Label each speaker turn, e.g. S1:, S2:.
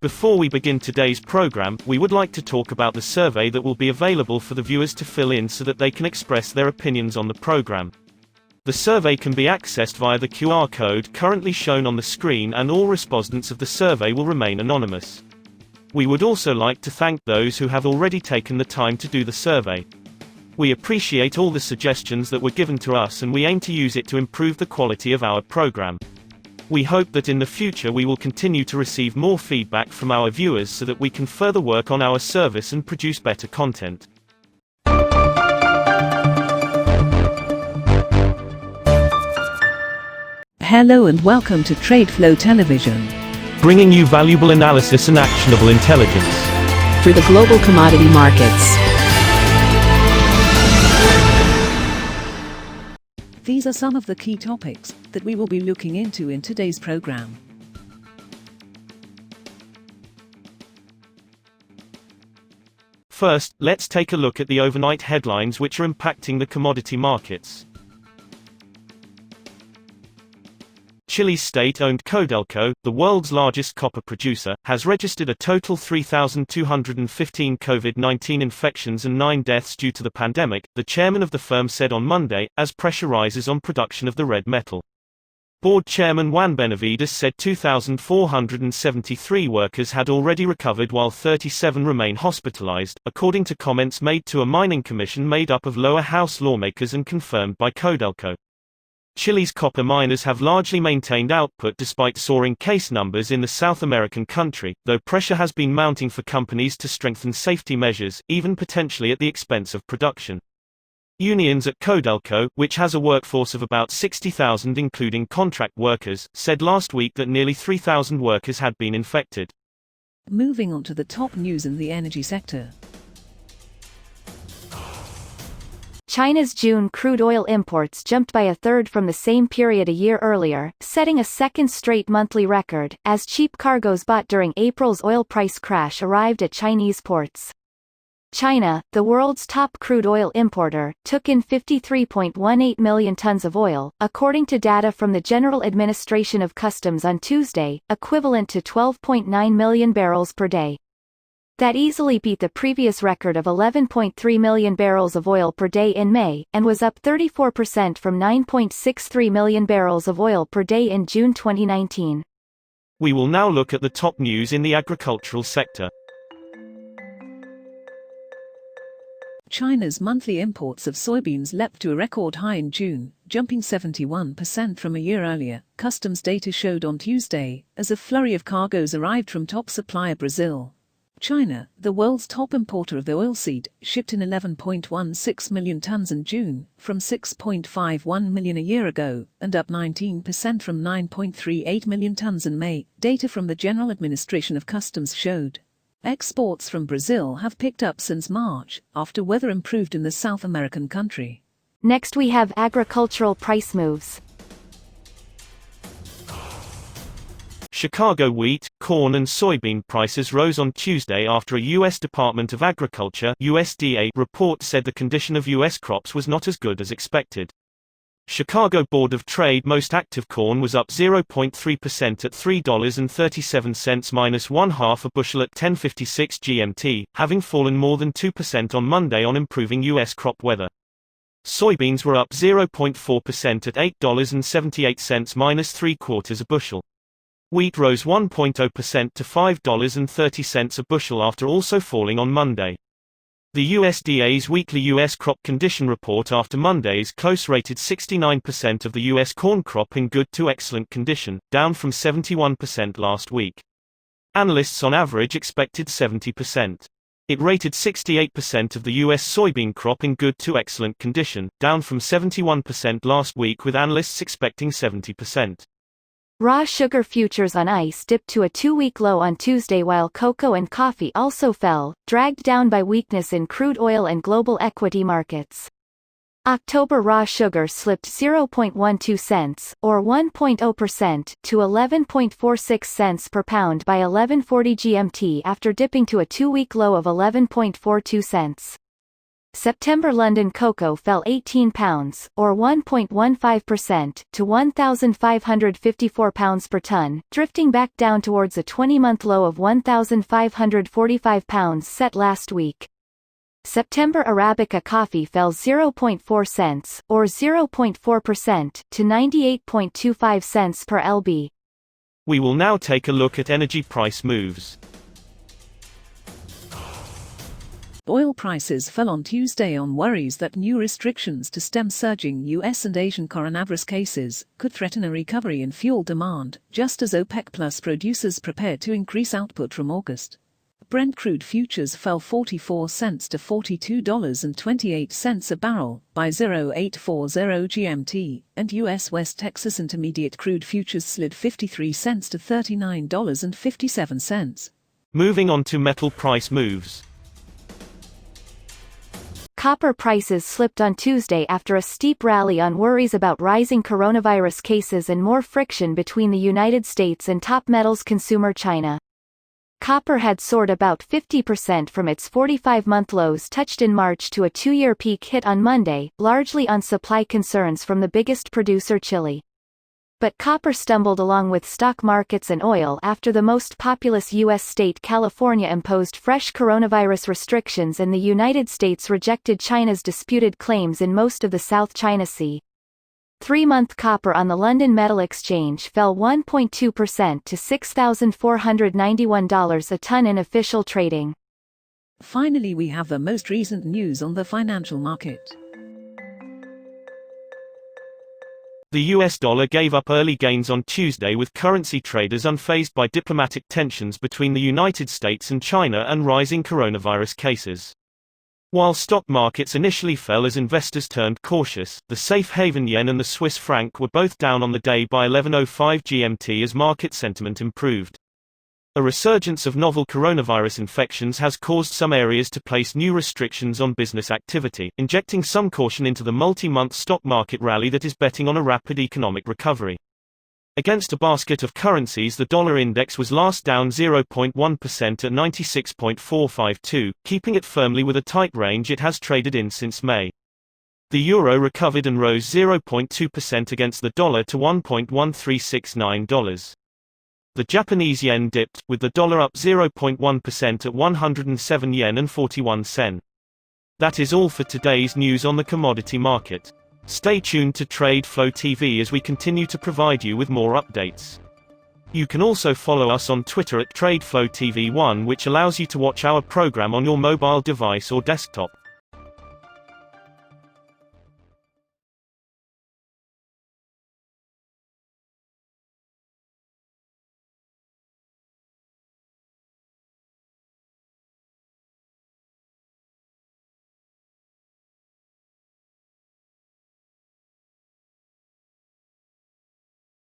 S1: Before we begin today's program, we would like to talk about the survey that will be available for the viewers to fill in so that they can express their opinions on the program. The survey can be accessed via the QR code currently shown on the screen, and all respondents of the survey will remain anonymous. We would also like to thank those who have already taken the time to do the survey. We appreciate all the suggestions that were given to us, and we aim to use it to improve the quality of our program. We hope that in the future we will continue to receive more feedback from our viewers so that we can further work on our service and produce better content.
S2: Hello and welcome to TradeFlow Television,
S1: Bringing you valuable analysis and actionable intelligence
S2: for the global commodity markets. These are some of the key topics that we will be looking into in today's program.
S1: First, let's take a look at the overnight headlines which are impacting the commodity markets. Chile's state-owned Codelco, the world's largest copper producer, has registered a total 3,215 COVID-19 infections and 9 deaths due to the pandemic, the chairman of the firm said on Monday, as pressure rises on production of the red metal. Board chairman Juan Benavides said 2,473 workers had already recovered while 37 remain hospitalized, according to comments made to a mining commission made up of lower house lawmakers and confirmed by Codelco. Chile's copper miners have largely maintained output despite soaring case numbers in the South American country, though pressure has been mounting for companies to strengthen safety measures, even potentially at the expense of production. Unions at Codelco, which has a workforce of about 60,000 including contract workers, said last week that nearly 3,000 workers had been infected.
S2: Moving on to the top news in the energy sector.
S3: China's June crude oil imports jumped by a third from the same period a year earlier, setting a second straight monthly record, as cheap cargoes bought during April's oil price crash arrived at Chinese ports. China, the world's top crude oil importer, took in 53.18 million tons of oil, according to data from the General Administration of Customs on Tuesday, equivalent to 12.9 million barrels per day. That easily beat the previous record of 11.3 million barrels of oil per day in May, and was up 34% from 9.63 million barrels of oil per day in June 2019.
S1: We will now look at the top news in the agricultural sector.
S2: China's monthly imports of soybeans leapt to a record high in June, jumping 71% from a year earlier, customs data showed on Tuesday, as a flurry of cargoes arrived from top supplier Brazil. China, the world's top importer of the oilseed, shipped in 11.16 million tons in June, from 6.51 million a year ago, and up 19% from 9.38 million tons in May, data from the General Administration of Customs showed. Exports from Brazil have picked up since March, after weather improved in the South American country.
S3: Next we have agricultural price moves.
S1: Chicago wheat, corn and soybean prices rose on Tuesday after a U.S. Department of Agriculture (USDA) report said the condition of U.S. crops was not as good as expected. Chicago Board of Trade most active corn was up 0.3% at $3.37 minus 1/2 a bushel at 10:56 GMT, having fallen more than 2% on Monday on improving U.S. crop weather. Soybeans were up 0.4% at $8.78 minus 3/4 a bushel. Wheat rose 1.0% to $5.30 a bushel after also falling on Monday. The USDA's weekly U.S. crop condition report after Monday's close rated 69% of the U.S. corn crop in good to excellent condition, down from 71% last week. Analysts on average expected 70%. It rated 68% of the U.S. soybean crop in good to excellent condition, down from 71% last week with analysts expecting 70%.
S3: Raw sugar futures on ice dipped to a 2-week low on Tuesday while cocoa and coffee also fell, dragged down by weakness in crude oil and global equity markets. October raw sugar slipped 0.12 cents, or 1.0%, to 11.46 cents per pound by 11:40 GMT after dipping to a 2-week low of 11.42 cents. September London cocoa fell £18, or 1.15%, to £1,554 per tonne, drifting back down towards a 20-month low of £1,545 set last week. September Arabica coffee fell 0.4 cents, or 0.4%, to 98.25 cents per lb.
S1: We will now take a look at energy price moves.
S2: Oil prices fell on Tuesday on worries that new restrictions to stem surging US and Asian coronavirus cases could threaten a recovery in fuel demand, just as OPEC Plus producers prepared to increase output from August. Brent crude futures fell 44 cents to $42.28 a barrel by 0840 GMT, and US West Texas Intermediate crude futures slid 53 cents to $39.57.
S1: Moving on to metal price moves.
S3: Copper prices slipped on Tuesday after a steep rally on worries about rising coronavirus cases and more friction between the United States and top metals consumer China. Copper had soared about 50% from its 45-month lows touched in March to a two-year peak hit on Monday, largely on supply concerns from the biggest producer Chile. But copper stumbled along with stock markets and oil after the most populous U.S. state California imposed fresh coronavirus restrictions and the United States rejected China's disputed claims in most of the South China Sea. 3-month copper on the London Metal Exchange fell 1.2% to $6,491 a ton in official trading.
S2: Finally, we have the most recent news on the financial market.
S1: The US dollar gave up early gains on Tuesday with currency traders unfazed by diplomatic tensions between the United States and China and rising coronavirus cases. While stock markets initially fell as investors turned cautious, the safe haven yen and the Swiss franc were both down on the day by 11:05 GMT as market sentiment improved. A resurgence of novel coronavirus infections has caused some areas to place new restrictions on business activity, injecting some caution into the multi-month stock market rally that is betting on a rapid economic recovery. Against a basket of currencies, the dollar index was last down 0.1% at 96.452, keeping it firmly with a tight range it has traded in since May. The euro recovered and rose 0.2% against the dollar to $1.1369. The Japanese yen dipped, with the dollar up 0.1% at 107 yen and 41 sen. That is all for today's news on the commodity market. Stay tuned to TradeFlow TV as we continue to provide you with more updates. You can also follow us on Twitter at TradeFlow TV1, which allows you to watch our program on your mobile device or desktop.